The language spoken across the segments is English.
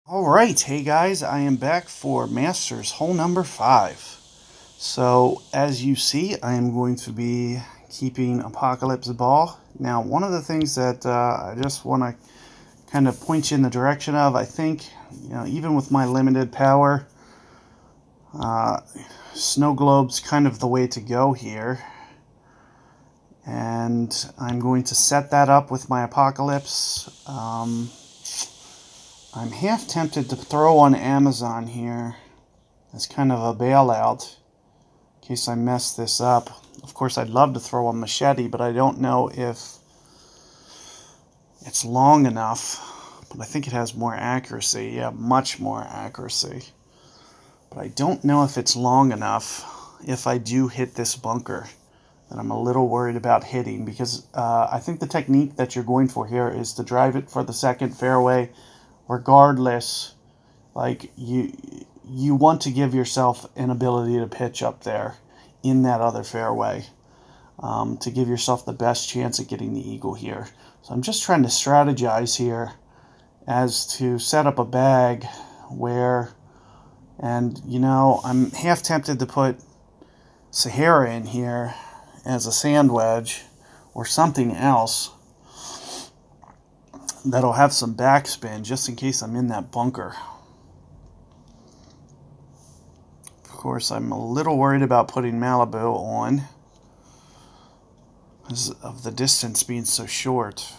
Alright, hey guys, I am back for Masters hole number 5. So, as you see, I am going to be keeping Apocalypse Ball. Now, one of the things that I just want to kind of point you in the direction of, I think, even with my limited power, Snow Globe's kind of the way to go here. And I'm going to set that up with my Apocalypse. I'm half tempted to throw on Amazon here as kind of a bailout in case I mess this up. Of course, I'd love to throw on Machete, but I don't know if it's long enough. But I think it has more accuracy. Yeah, much more accuracy. But I don't know if it's long enough if I do hit this bunker that I'm a little worried about hitting, because I think the technique that you're going for here is to drive it for the second fairway. Regardless, like you want to give yourself an ability to pitch up there in that other fairway to give yourself the best chance at getting the eagle here. So I'm just trying to strategize here as to set up a bag where, and I'm half tempted to put Sahara in here as a sand wedge or something else that'll have some backspin just in case I'm in that bunker. Of course, I'm a little worried about putting Malibu on because of the distance being so short.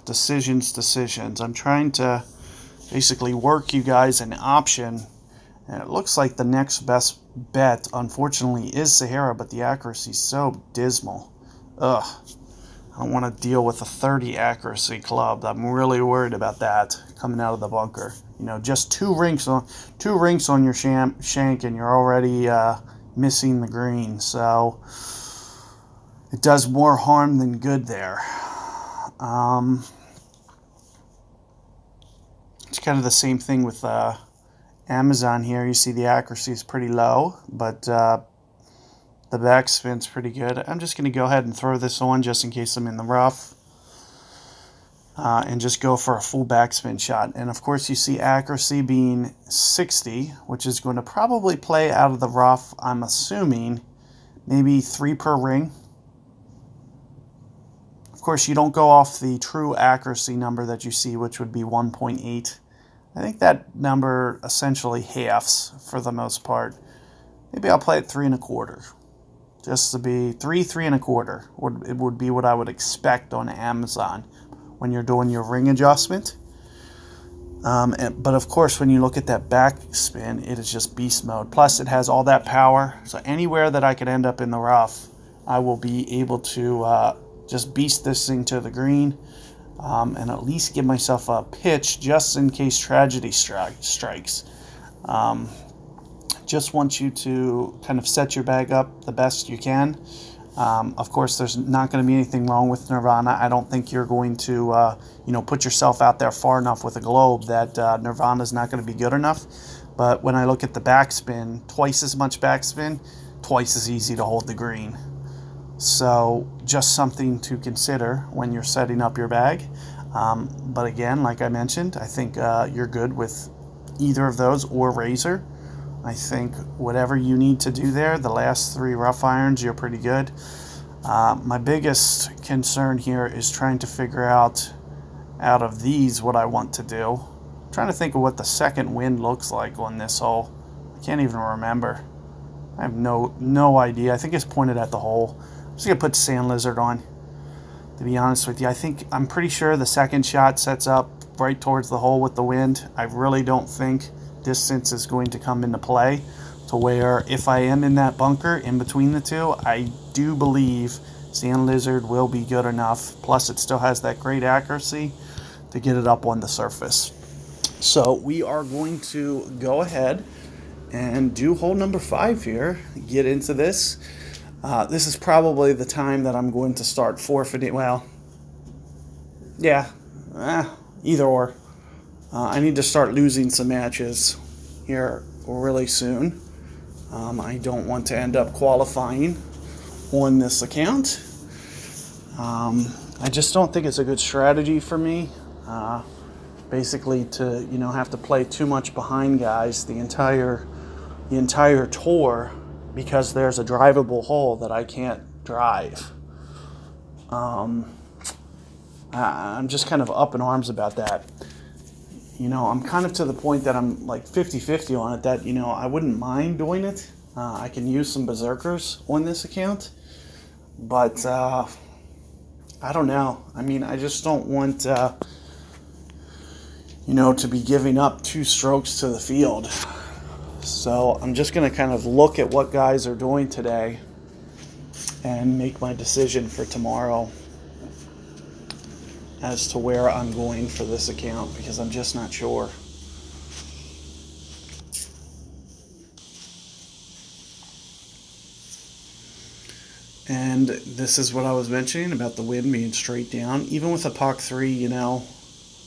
Decisions. I'm trying to basically work you guys an option, and it looks like the next best bet, unfortunately, is Sahara, but the accuracy is so dismal. I don't want to deal with a 30 accuracy club. I'm really worried about that coming out of the bunker. Just two rinks on your shank, and you're already missing the green. So it does more harm than good there. It's kind of the same thing with Amazon here. You see the accuracy is pretty low, but the backspin's pretty good. I'm just going to go ahead and throw this on just in case I'm in the rough. And just go for a full backspin shot. And of course you see accuracy being 60, which is going to probably play out of the rough, I'm assuming, maybe 3 per ring. Of course you don't go off the true accuracy number that you see, which would be 1.8. I think that number essentially halves for the most part. Maybe I'll play it 3 1/4. Just to be 3 1/4. It would be what I would expect on Amazon when you're doing your ring adjustment. But of course, when you look at that backspin, it is just beast mode. Plus, it has all that power. So anywhere that I could end up in the rough, I will be able to just beast this thing to the green and at least give myself a pitch just in case tragedy strikes. Just want you to kind of set your bag up the best you can. Of course, there's not going to be anything wrong with Nirvana. I don't think you're going to, put yourself out there far enough with a globe that Nirvana is not going to be good enough. But when I look at the backspin, twice as much backspin, twice as easy to hold the green. So just something to consider when you're setting up your bag. But again, like I mentioned, I think you're good with either of those or Razor. I think whatever you need to do there, the last 3 rough irons, you're pretty good. My biggest concern here is trying to figure out of these what I want to do. I'm trying to think of what the second wind looks like on this hole. I can't even remember. I have no idea. I think it's pointed at the hole. I'm just going to put Sand Lizard on, to be honest with you. I'm pretty sure the second shot sets up right towards the hole with the wind. I really don't think distance is going to come into play to where if I am in that bunker in between the two, I do believe Sand Lizard will be good enough. Plus it still has that great accuracy to get it up on the surface. So we are going to go ahead and do hole number 5 here, get into this. This is probably the time that I'm going to start forfeiting. Well, yeah, either or. I need to start losing some matches here really soon. I don't want to end up qualifying on this account. I just don't think it's a good strategy for me. basically to, you know, have to play too much behind guys the entire tour because there's a drivable hole that I can't drive. I'm just kind of up in arms about that. You know, I'm kind of to the point that I'm like 50-50 on it, that, you know, I wouldn't mind doing it. I can use some berserkers on this account, but I don't know. I mean, I just don't want, you know, to be giving up 2 strokes to the field. So I'm just going to kind of look at what guys are doing today and make my decision for tomorrow as to where I'm going for this account, because I'm just not sure. And this is what I was mentioning about the wind being straight down. Even with a POC 3, you know,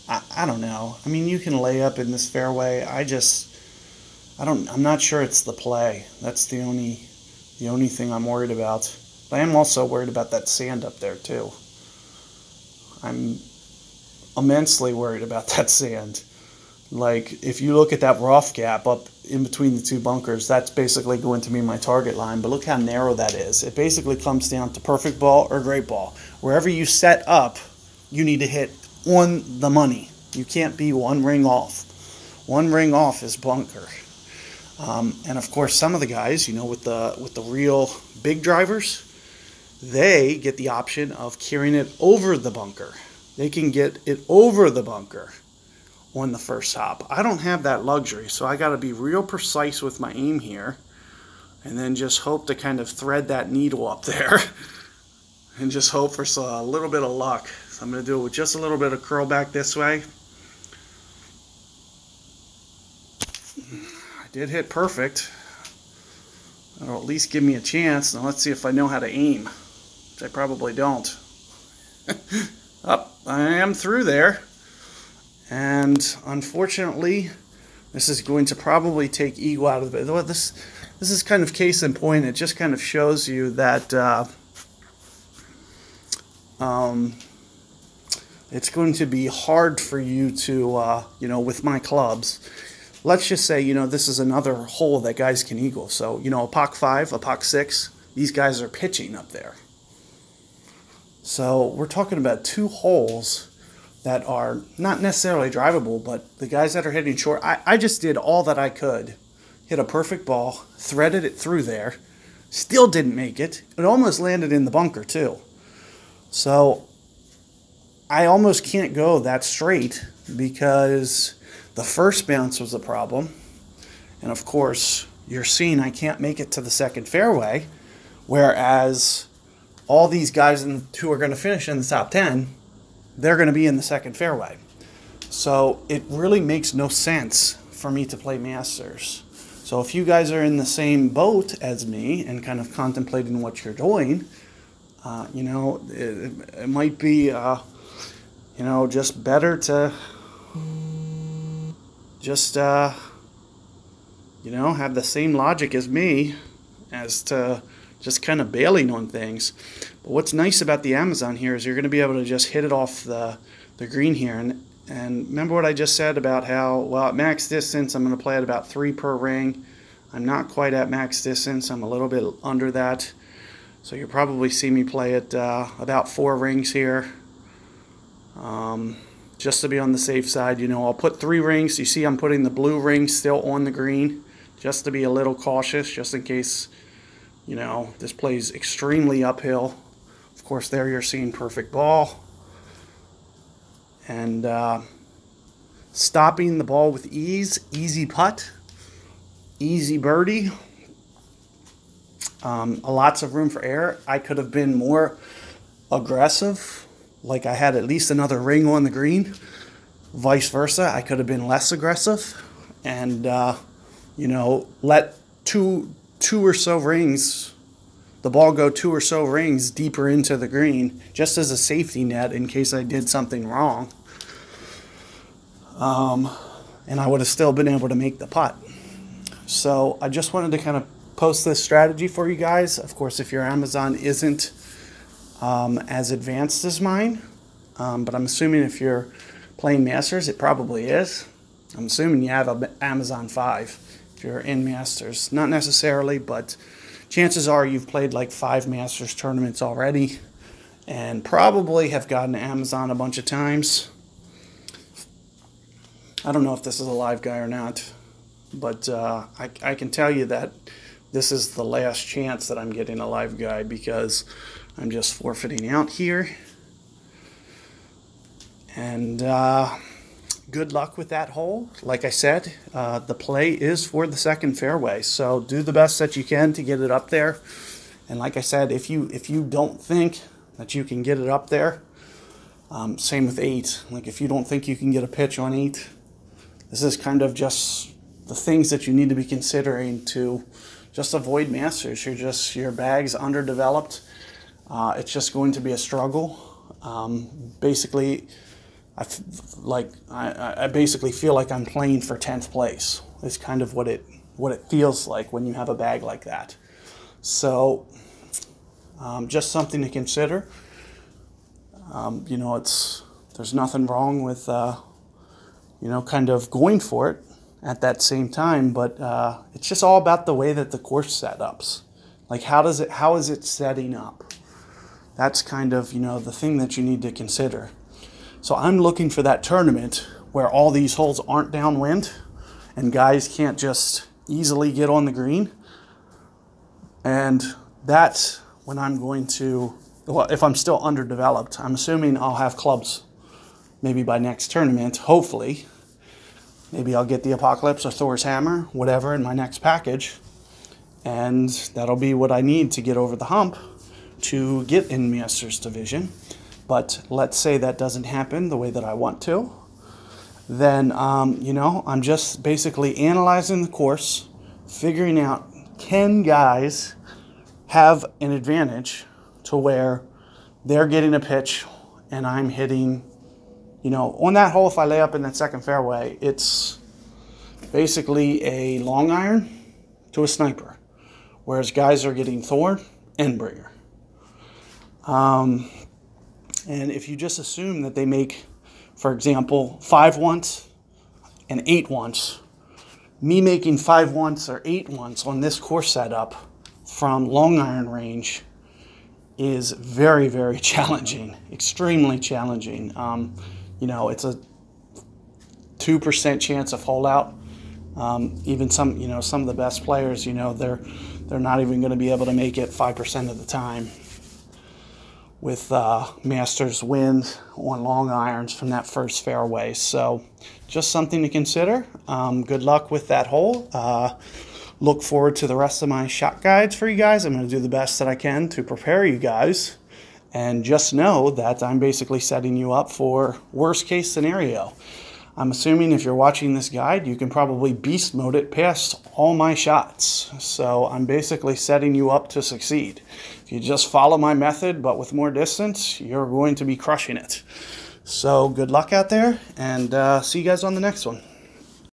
I don't know. I mean, you can lay up in this fairway. I'm not sure it's the play. That's the only thing I'm worried about. But I am also worried about that sand up there too. I'm immensely worried about that sand. Like, if you look at that rough gap up in between the 2 bunkers, that's basically going to be my target line. But look how narrow that is. It basically comes down to perfect ball or great ball. Wherever you set up, you need to hit on the money. You can't be 1 ring off. 1 ring off is bunker. And of course, some of the guys, you know, with the real big drivers, they get the option of carrying it over the bunker. They can get it over the bunker on the first hop. I don't have that luxury, so I got to be real precise with my aim here, and then just hope to kind of thread that needle up there and just hope for a little bit of luck. So I'm going to do it with just a little bit of curl back this way. I did hit perfect. That'll at least give me a chance. Now let's see if I know how to aim, which I probably don't. I am through there. And unfortunately, this is going to probably take ego out of it. This is kind of case in point. It just kind of shows you that it's going to be hard for you to, you know, with my clubs. Let's just say, you know, this is another hole that guys can eagle. So, you know, a POC 5, a POC 6, these guys are pitching up there. So we're talking about 2 holes that are not necessarily drivable, but the guys that are hitting short, I just did all that I could. Hit a perfect ball, threaded it through there, still didn't make it. It almost landed in the bunker too. So I almost can't go that straight because the first bounce was a problem. And of course, you're seeing I can't make it to the second fairway, whereas all these guys who are going to finish in the top 10, they're going to be in the second fairway. So it really makes no sense for me to play Masters. So if you guys are in the same boat as me and kind of contemplating what you're doing, you know, it might be, you know, just better to just, you know, have the same logic as me as to just kind of bailing on things. But what's nice about the Amazon here is you're going to be able to just hit it off the green here. And remember what I just said about how, well, at max distance, I'm going to play at about 3 per ring. I'm not quite at max distance. I'm a little bit under that. So you'll probably see me play at about 4 rings here. Just to be on the safe side, you know, I'll put 3 rings. You see I'm putting the blue ring still on the green just to be a little cautious, just in case, you know, this plays extremely uphill. Of course, there you're seeing perfect ball. And stopping the ball with ease, easy putt, easy birdie. Lots of room for error. I could have been more aggressive, like I had at least another ring on the green. Vice versa, I could have been less aggressive and, you know, let two or so rings, the ball go 2 or so rings deeper into the green, just as a safety net in case I did something wrong. And I would have still been able to make the putt. So I just wanted to kind of post this strategy for you guys. Of course, if your Amazon isn't as advanced as mine, but I'm assuming if you're playing Masters, it probably is. I'm assuming you have an Amazon 5 if you're in Masters. Not necessarily, but chances are you've played like 5 Masters tournaments already and probably have gotten to Amazon a bunch of times. I don't know if this is a live guy or not, but I can tell you that this is the last chance that I'm getting a live guy because I'm just forfeiting out here. And good luck with that hole. Like I said, the play is for the second fairway, so do the best that you can to get it up there. And like I said, if you don't think that you can get it up there, same with 8. Like if you don't think you can get a pitch on 8, this is kind of just the things that you need to be considering to just avoid Masters. Your bag's underdeveloped. It's just going to be a struggle. Basically, I basically feel like I'm playing for 10th place. It's kind of what it feels like when you have a bag like that. So just something to consider. You know, there's nothing wrong with you know, kind of going for it at that same time, but it's just all about the way that the course setups. Like how is it setting up? That's kind of, you know, the thing that you need to consider. So I'm looking for that tournament where all these holes aren't downwind and guys can't just easily get on the green. And that's when I'm going to, well, if I'm still underdeveloped, I'm assuming I'll have clubs maybe by next tournament, hopefully. Maybe I'll get the Apocalypse or Thor's Hammer, whatever, in my next package. And that'll be what I need to get over the hump to get in Masters Division. But let's say that doesn't happen the way that I want to. Then, you know, I'm just basically analyzing the course, figuring out, can guys have an advantage to where they're getting a pitch and I'm hitting, you know, on that hole, if I lay up in that second fairway, it's basically a long iron to a sniper, whereas guys are getting Thorn and Bringer. And if you just assume that they make, for example, 5 once and 8 once, me making 5 once or 8 once on this course setup from long iron range is very, very challenging, extremely challenging. You know, it's a 2% chance of holdout. Even some, you know, some of the best players, you know, they're not even going to be able to make it 5% of the time with Masters wins on long irons from that first fairway. So just something to consider. Good luck with that hole. Look forward to the rest of my shot guides for you guys. I'm going to do the best that I can to prepare you guys. And just know that I'm basically setting you up for worst case scenario. I'm assuming if you're watching this guide, you can probably beast mode it past all my shots. So I'm basically setting you up to succeed. If you just follow my method, but with more distance, you're going to be crushing it. So good luck out there, and see you guys on the next one.